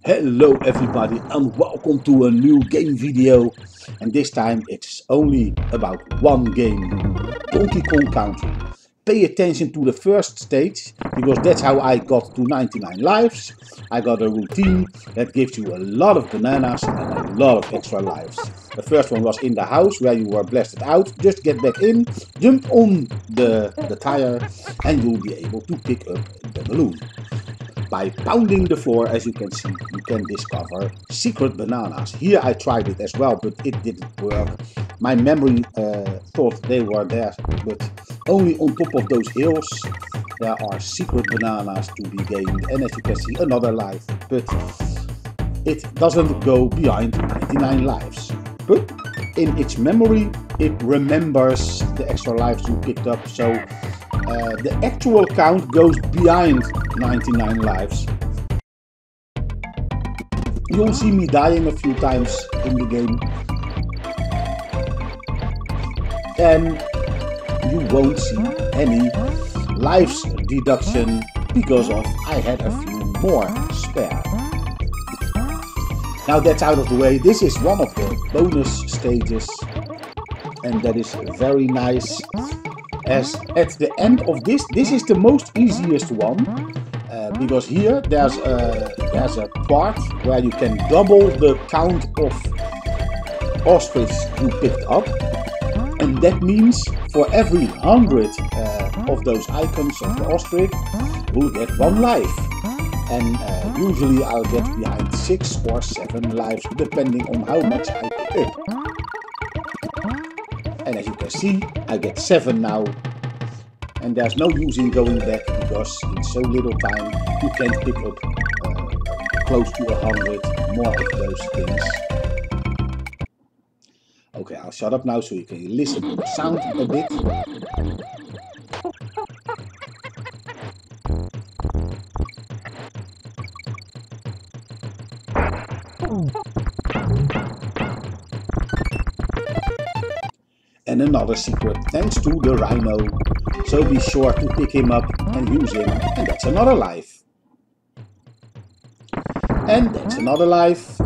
Hello everybody and welcome to a new game video, and this time it's only about one game, Donkey Kong Country. Pay attention to the first stage because that's how I got to 99 lives. I got a routine that gives you a lot of bananas and a lot of extra lives. The first one was in the house where you were blasted out. Just get back in, jump on the tire and you'll be able to pick up the balloon. By pounding the floor, as you can see, you can discover secret bananas. Here I tried it as well, but it didn't work. My memory thought they were there, but only on top of those hills there are secret bananas to be gained. And as you can see, another life, but it doesn't go beyond 99 lives. But in its memory, it remembers the extra lives you picked up, so the actual count goes behind 99 lives. You'll see me dying a few times in the game, and you won't see any lives deduction because of I had a few more spare. Now that's out of the way. This is one of the bonus stages, and that is very nice. As at the end of this is the most easiest one, because here there's a part where you can double the count of ostrich you picked up, and that means for every 100 of those icons of the ostrich, you'll get 1 life. And usually I'll get behind 6 or 7 lives depending on how much I pick up. And as you can see, I get 7 now, and there's no use in going back because in so little time you can pick up close to 100 more of those things. Okay, I'll shut up now so you can listen to the sound a bit. And another secret thanks to the rhino, so be sure to pick him up and use him, and that's another life. And that's another life.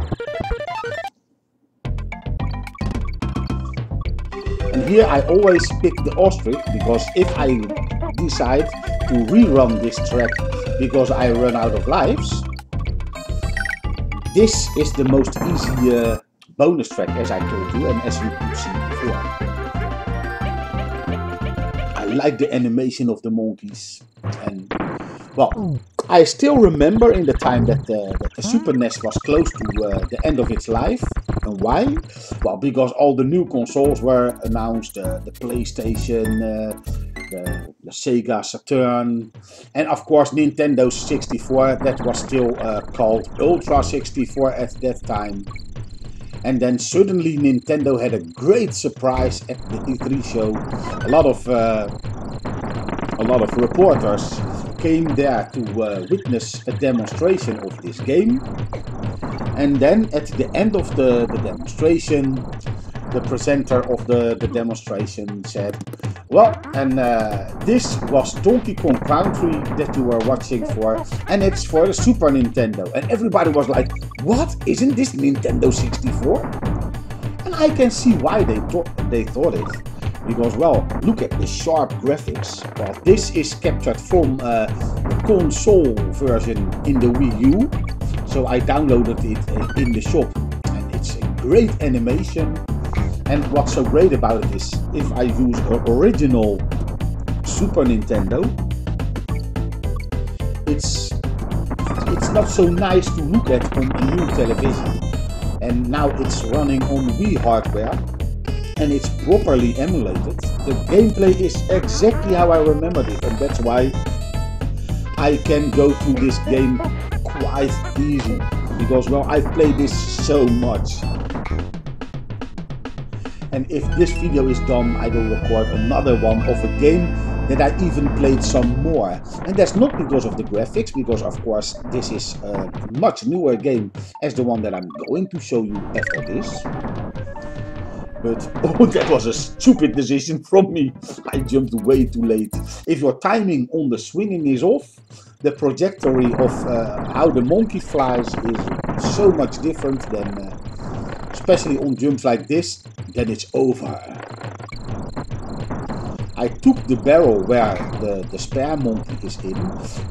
And here I always pick the ostrich, because if I decide to rerun this track because I run out of lives, this is the most easy bonus track, as I told you and as you could see before. I like the animation of the monkeys, and well, I still remember in the time that the Super NES was close to the end of its life. And why? Well, because all the new consoles were announced, the PlayStation, the Sega Saturn, and of course Nintendo 64, that was still called Ultra 64 at that time. And then suddenly Nintendo had a great surprise at the E3 show. A lot of reporters came there to witness a demonstration of this game. And then at the end of the demonstration, the presenter of the demonstration said, well, and this was Donkey Kong Country that you were watching for, and it's for the Super Nintendo. And everybody was like, what? Isn't this Nintendo 64? And I can see why they thought it. Because, well, look at the sharp graphics. Well, this is captured from the console version in the Wii U. So I downloaded it in the shop, and it's a great animation. And what's so great about it is, if I use the original Super Nintendo, it's not so nice to look at on a new television. And now it's running on Wii hardware, and it's properly emulated. The gameplay is exactly how I remembered it, and that's why I can go through this game quite easy, because, well, I've played this so much. And if this video is done, I will record another one of a game that I even played some more. And that's not because of the graphics, because of course this is a much newer game as the one that I'm going to show you after this. But oh, that was a stupid decision from me. I jumped way too late. If your timing on the swinging is off, the trajectory of how the monkey flies is so much different than, especially on jumps like this, then it's over. I took the barrel where the spare monkey is in,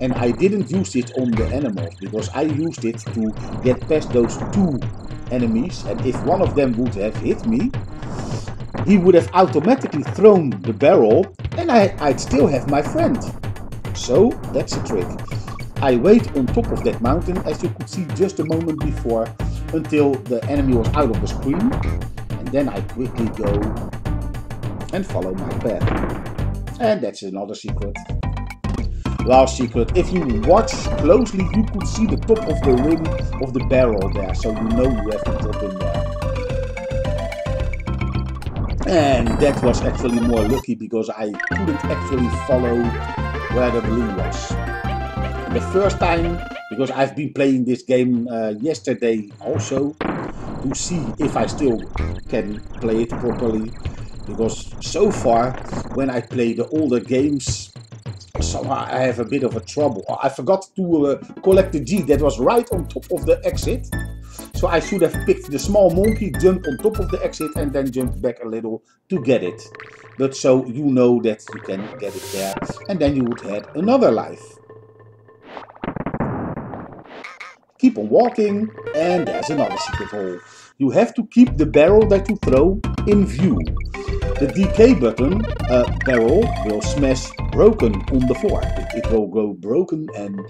and I didn't use it on the animals because I used it to get past those two enemies, and if one of them would have hit me, he would have automatically thrown the barrel and I'd still have my friend. So that's a trick. I wait on top of that mountain, as you could see just a moment before, until the enemy was out of the screen, and then I quickly go and follow my path. And that's another secret. Last secret, if you watch closely you could see the top of the rim of the barrel there, so you know you have to drop in there. And that was actually more lucky because I couldn't actually follow where the balloon was. The first time, because I've been playing this game yesterday also, to see if I still can play it properly. Because so far, when I play the older games, somehow I have a bit of a trouble. I forgot to collect the G that was right on top of the exit. So I should have picked the small monkey, jumped on top of the exit and then jumped back a little to get it. But so you know that you can get it there and then you would have another life. Keep on walking and there's another secret hole. You have to keep the barrel that you throw in view. The DK button barrel will smash broken on the floor. It will go broken and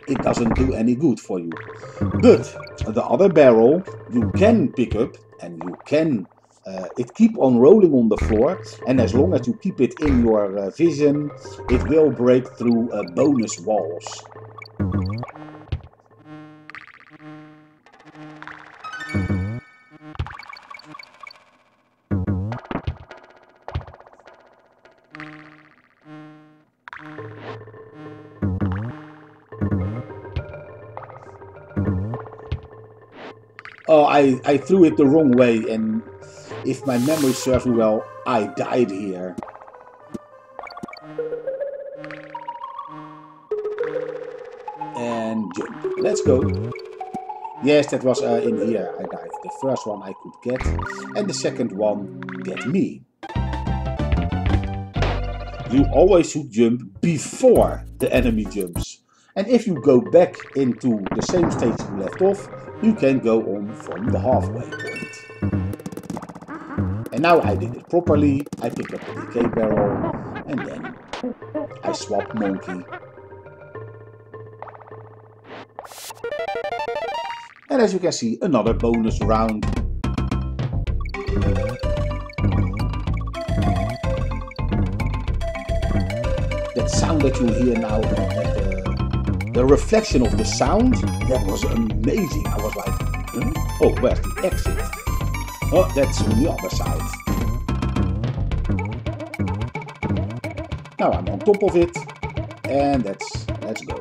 it doesn't do any good for you. But the other barrel you can pick up and you can it keep on rolling on the floor, and as long as you keep it in your vision, it will break through bonus walls. Oh, I threw it the wrong way, and if my memory serves me well, I died here. And jump. Let's go. Yes, that was in here I died. The first one I could get, and the second one get me. You always should jump before the enemy jumps. And if you go back into the same stage you left off, you can go on from the halfway point. And now I did it properly. I picked up the DK barrel and then I swap monkey. And as you can see, another bonus round. That sound that you hear now, the reflection of the sound, that was amazing. I was like, oh, where's the exit? Oh, that's on the other side. Now I'm on top of it, and let's go.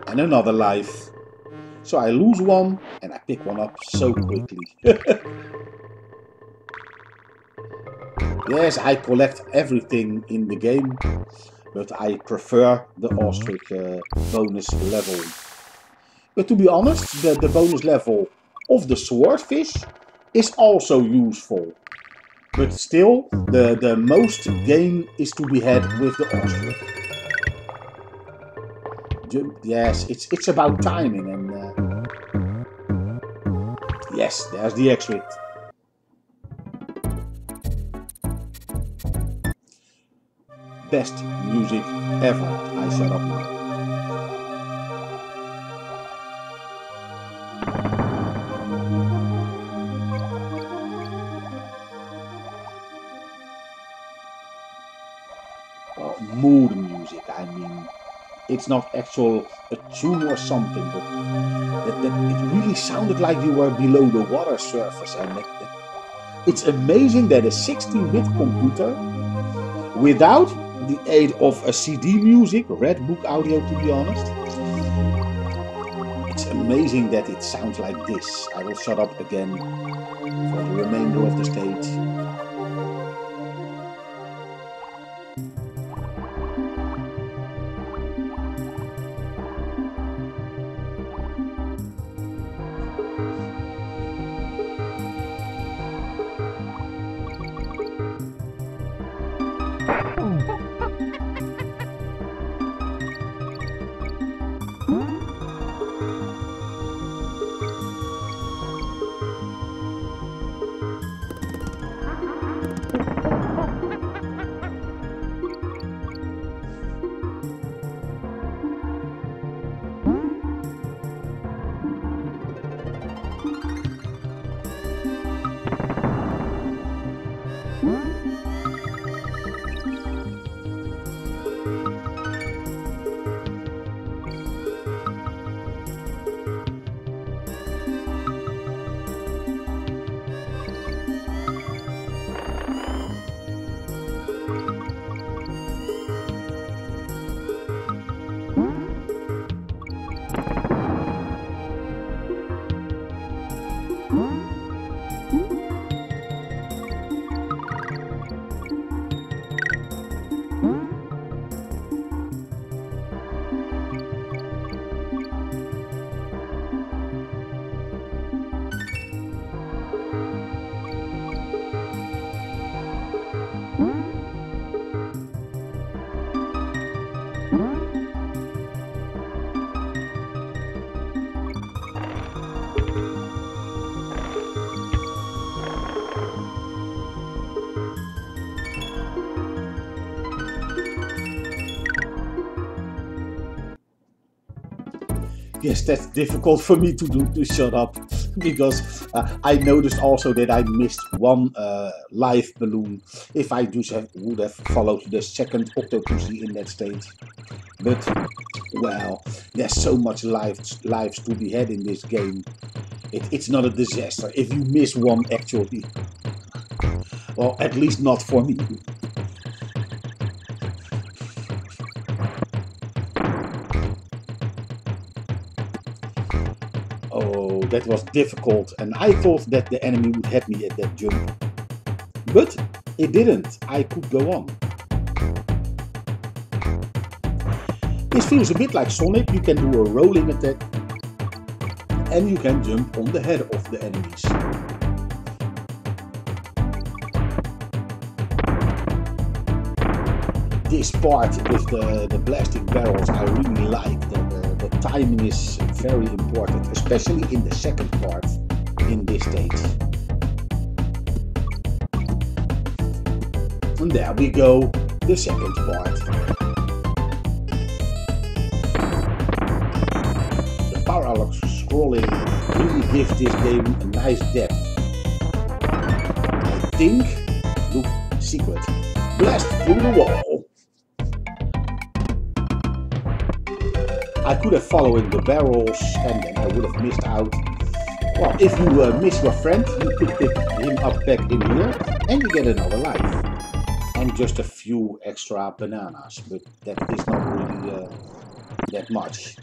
And another life. So I lose one, and I pick one up so quickly. Yes, I collect everything in the game, but I prefer the ostrich bonus level. But to be honest, the bonus level of the swordfish is also useful. But still, the most gain is to be had with the ostrich. Yes, it's about timing, and yes, there's the exit. Best music ever. I shut up now. Well, mood music, I mean. It's not actual a tune or something, but that it really sounded like you were below the water surface. And it's amazing that a 16-bit computer, without the aid of a CD music, Red Book audio to be honest, it's amazing that it sounds like this. I will shut up again for the remainder of the stage. Yes, that's difficult for me to do, to shut up, because I noticed also that I missed one live balloon if I would have followed the second Octopussy in that stage. But, well, there's so much lives to be had in this game. It's not a disaster if you miss one, actually. Well, at least not for me. Oh, that was difficult, and I thought that the enemy would hit me at that jump. But it didn't. I could go on. This feels a bit like Sonic. You can do a rolling attack and you can jump on the head of the enemies. This part with the plastic barrels I really like. The timing is very important, especially in the second part in this stage. And there we go, the second part. The parallax scrolling really gives this game a nice depth. I think, look, secret, blast through the wall. I could have followed the barrels and then I would have missed out. Well, if you miss your friend, you could pick him up back in here and you get another life. And just a few extra bananas, but that is not really that much.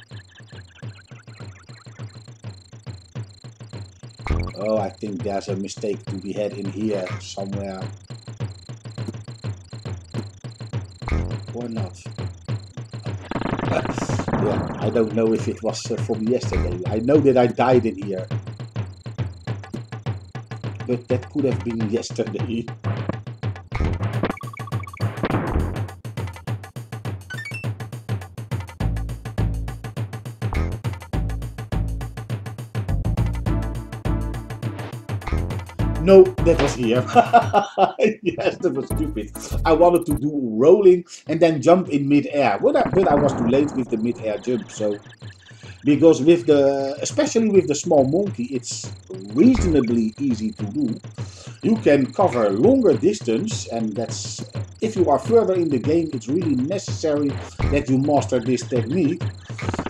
Oh, I think there's a mistake to be had in here somewhere. Or not. Yeah, I don't know if it was from yesterday. I know that I died in here. But that could have been yesterday. No, that was here. Yes, that was stupid. I wanted to do rolling and then jump in mid-air, but I was too late with the mid-air jump. So, because with especially with the small monkey, it's reasonably easy to do. You can cover longer distance, and that's, if you are further in the game, it's really necessary that you master this technique.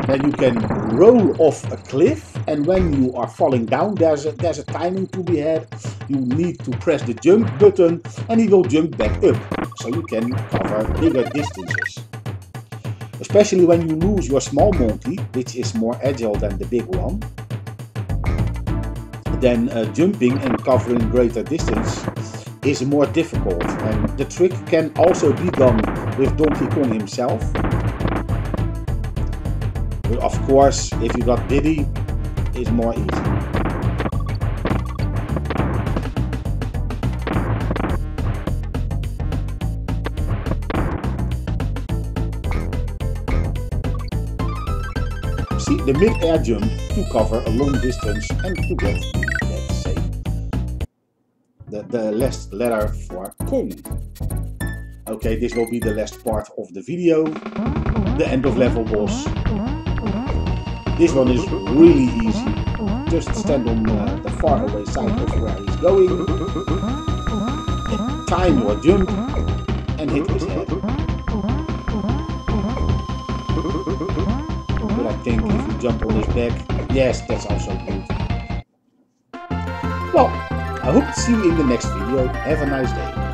Then you can roll off a cliff, and when you are falling down, there's a timing to be had. You need to press the jump button and it will jump back up, so you can cover bigger distances. Especially when you lose your small monkey, which is more agile than the big one, then jumping and covering greater distance is more difficult. And the trick can also be done with Donkey Kong himself. But of course, if you got Diddy, it's more easy. See, the mid-air jump to cover a long distance and to get that same, the last letter for Kong. Okay, this will be the last part of the video, the end of level boss. This one is really easy. Just stand on the far away side of where he's going, time your jump, and hit his head. But I think if you jump on his back, yes, that's also good. Well, I hope to see you in the next video. Have a nice day.